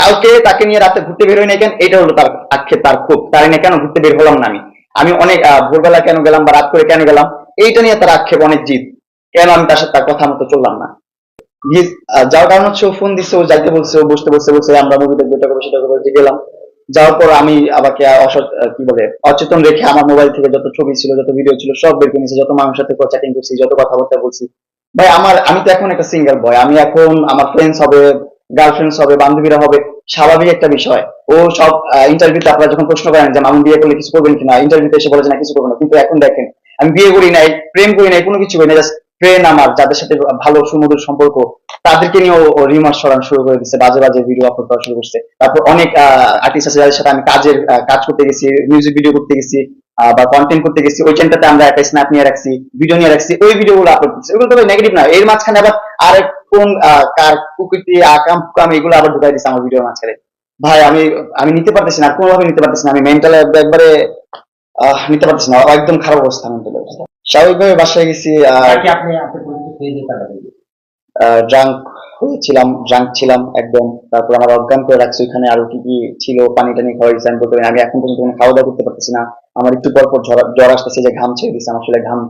কালকে তাকে নিয়ে রাতে ঘুরতে বের হই না কেন, এটা হলো তার আক্ষেপ, তার ক্ষোভ, তার নিয়ে কেন ঘুরতে বের হলাম না আমি আমি অনেক ভোরবেলা কেন গেলাম বা রাত করে কেন গেলাম, এইটা নিয়ে তার আক্ষেপ অনেক জিদ, কেন আমি তার সাথে তার কথা মতো চললাম না। যার কারণ হচ্ছে ও ফোন দিচ্ছে, ও যাইতে বলছে, ও বসতে বলছে, বলছে আমরা মুভি দেখবো, এটা করবো সেটা করবো, যে গেলাম। যাওয়ার পর আমি আমাকে কি বলে অচেতন রেখে আমার মোবাইল থেকে যত ছবি ছিল, যত ভিডিও ছিল সব বের করে নিয়েছে, যত মানুষের সাথে চ্যাটিং করছি, যত কথাবার্তা বলছি। ভাই আমি তো এখন একটা সিঙ্গেল বয়, আমি এখন আমার ফ্রেন্ডস হবে, গার্লফ্রেন্ডস হবে, বান্ধবীরা হবে, স্বাভাবিক একটা বিষয়। ও সব ইন্টারভিউতে আপনারা যখন প্রশ্ন করেন যে আমি বিয়ে করলে কিছু করবেন কিনা, ইন্টারভিউতে এসে বলে যে না কিছু করবো না, কিন্তু এখন দেখেন আমি বিয়ে করি নাই, প্রেম করি নাই, কোনো কিছু করি না, জাস্ট ফ্রেন্ড আমার যাদের সাথে ভালো সুমধুর সম্পর্ক, তাদেরকে নিয়ে ও রিমার্স ছড়ানো শুরু করে দিচ্ছে, বাজে বাজে ভিডিও আপলোড করা শুরু করছে। তারপর অনেক আর্টিস্ট আছে যাদের সাথে আমি কাজ করতে গেছি, মিউজিক ভিডিও করতে গেছি বা কন্টেন্ট করতে গেছি, ওই চ্যানেলটাতে আমরা একটা স্ন্যাপ নিয়ে রাখছি, ভিডিও নিয়ে রাখছি, ওই ভিডিও গুলো আপলোড করছি, ওগুলো তো নেগেটিভ না। এর মাঝখানে আবার আর কোন কার কুকৃতি আকাম কুকাম এগুলো আবার ঢুকাই দিচ্ছে আমার ভিডিওর মাঝখানে। ভাই আমি আমি নিতে পারতেছি না, কোনোভাবে নিতে পারতেছি না, আমি মেন্টাল একবারে নিতে পারতেছি না, একদম খারাপ অবস্থা, মেন্টাল অবস্থা। স্বাভাবিকভাবে বাসায় গেছি, ড্রাঙ্ক ড্রাঙ্ক ছিলাম একদম। তারপর আমার অজ্ঞান করে রাখছে ওইখানে, আরো কি কি ছিল, পানি টানি খাওয়াইছে, আমি বলতে পারি না। আমি এখন পর্যন্ত কোনো খাওয়া দাওয়া করতে পারতেছি না, আমার একটু পর পর জ্বর আসতেছে, যে ঘাম ছেড়ে দিচ্ছে, আমার আসলে ঘাম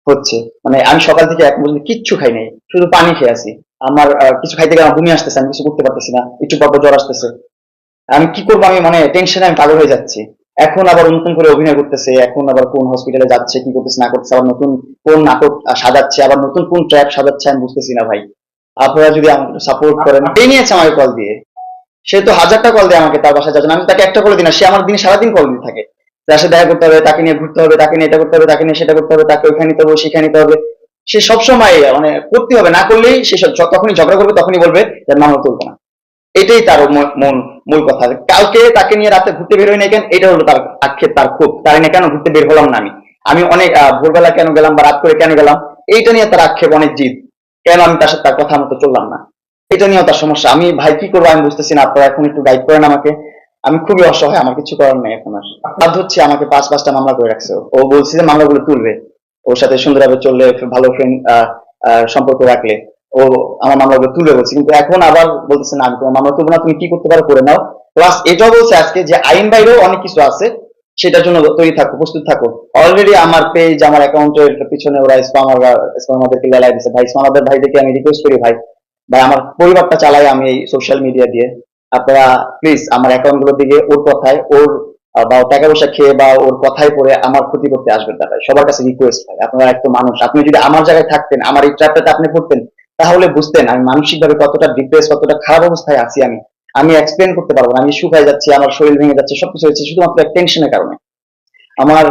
হচ্ছে। মানে আমি সকাল থেকে এখন পর্যন্ত কিচ্ছু খাই নাই, শুধু পানি খেয়ে আছি। আমার কিছু খাইতে গেলে আমার বমি আসতেছে, আমি কিছু করতে পারতেছি না, একটু পর পর জ্বর আসতেছে। আমি কি করবো, আমি মানে টেনশনে আমি পাগল হয়ে যাচ্ছি। এখন আবার নতুন করে অভিনয় করতেছে, এখন আবার কোন হসপিটালে যাচ্ছে, কি করতেছে না করতেছে, আবার নতুন কোন নাটক সাজাচ্ছে, আবার নতুন কোন ট্র্যাপ সাজাচ্ছে, আমি বুঝতেছি না ভাই। আপনারা যদি আমাকে সাপোর্ট করেন। এই নিয়েছে আমাকে কল দিয়ে, সে তো হাজারটা কল দেয় আমাকে তার বাসায় যাওয়ার জন্য, আমি তাকে একটা করে দিই না, সে আমার দিনে সারাদিন কল দিতে থাকে। তার সাথে দেখা করতে হবে, তাকে নিয়ে ঘুরতে হবে, তাকে নিয়ে এটা করতে হবে, তাকে নিয়ে সেটা করতে হবে, তাকে ওইখানে নিতে হবে, সেখানে নিতে হবে। সে সবসময় মানে করতে হবে, না করলেই সে তখনই ঝগড়া করবে, তখনই বলবে যে মামলা তুলবো না। এটাই তার মূল কথা। কালকে তাকে নিয়ে রাতে ঘুরতে বের হই না কেন, এটা হলো তার আক্ষেপ, তার ক্ষোভ, তার নিয়ে কেন ঘুরতে বের হলাম না আমি আমি অনেক ভোরবেলা কেন গেলাম বা রাত করে কেন গেলাম, এইটা নিয়ে তার আক্ষেপ অনেক জিদ, কেন আমি তার সাথে তার কথা মতো চললাম না। এটা নিয়েও তার সমস্যা। আমি ভাই কি করবো আমি বুঝতেছি না, আপনারা এখন একটু গাইড করেন আমাকে। আমি খুবই অসহায়, আমার কিছু করার নেই এখন। আর বাধ্য হচ্ছে, আমাকে 5-5টা মামলা করে রাখছে। ও বলছে যে মামলাগুলো তুলবে, ওর সাথে সুন্দরভাবে চললে, ভালো ফ্রেন্ড সম্পর্ক রাখলে ও আমার মামলাগুলো তুলে বলছে, কিন্তু এখন আবার বলতেছে না আমি তোমার মামলা তুলবো না, তুমি কি করতে পারো করে নাও। প্লাস এটাও বলছে আজকে যে আইন বাইরেও অনেক কিছু আছে, সেটার জন্য তৈরি থাকো, প্রস্তুত থাকো। অলরেডি আমার পেজ, আমার অ্যাকাউন্টের পিছনে ওরা স্পামারদেরকে লেলাই দিচ্ছে। ভাই স্পামারদের ভাইদেরকে আমি রিকোয়েস্ট করি, ভাই ভাই আমার পরিবারটা চালাই আমি এই সোশ্যাল মিডিয়া দিয়ে, আপনারা প্লিজ আমার অ্যাকাউন্ট গুলোর দিকে ওর কথায়, ওর বা টাকা পয়সা খেয়ে বা ওর কথায় পড়ে আমার ক্ষতি করতে আসবেন না ভাই, সবার কাছে রিকোয়েস্ট ভাই। আপনারা একটা মানুষ, আপনি যদি আমার জায়গায় থাকতেন, আমার এই ট্র্যাপটাতে আপনি পড়তেন, তাহলে বুঝতেন আমি মানসিক ভাবে কতটা ডিপ্রেস, কতটা খারাপ অবস্থায় আছি। আমি এক্সপ্লেন করতে পারবো না, আমি শুকায় যাচ্ছি, আমার শরীর ভেঙে যাচ্ছে, সবকিছু হচ্ছে শুধুমাত্র টেনশনের কারণে। আমার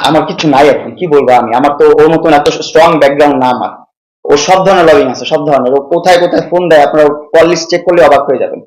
আমার কিছু নাই এখন, কি বলবো আমি, আমার তো ওর মতন এত স্ট্রং ব্যাকগ্রাউন্ড না আমার। ও সব ধরনের লবিং আছে, সব ধরনের, ও কোথায় কোথায় ফোন দেয়, আপনারা কল লিস্ট চেক করলে অবাক হয়ে যাবেন।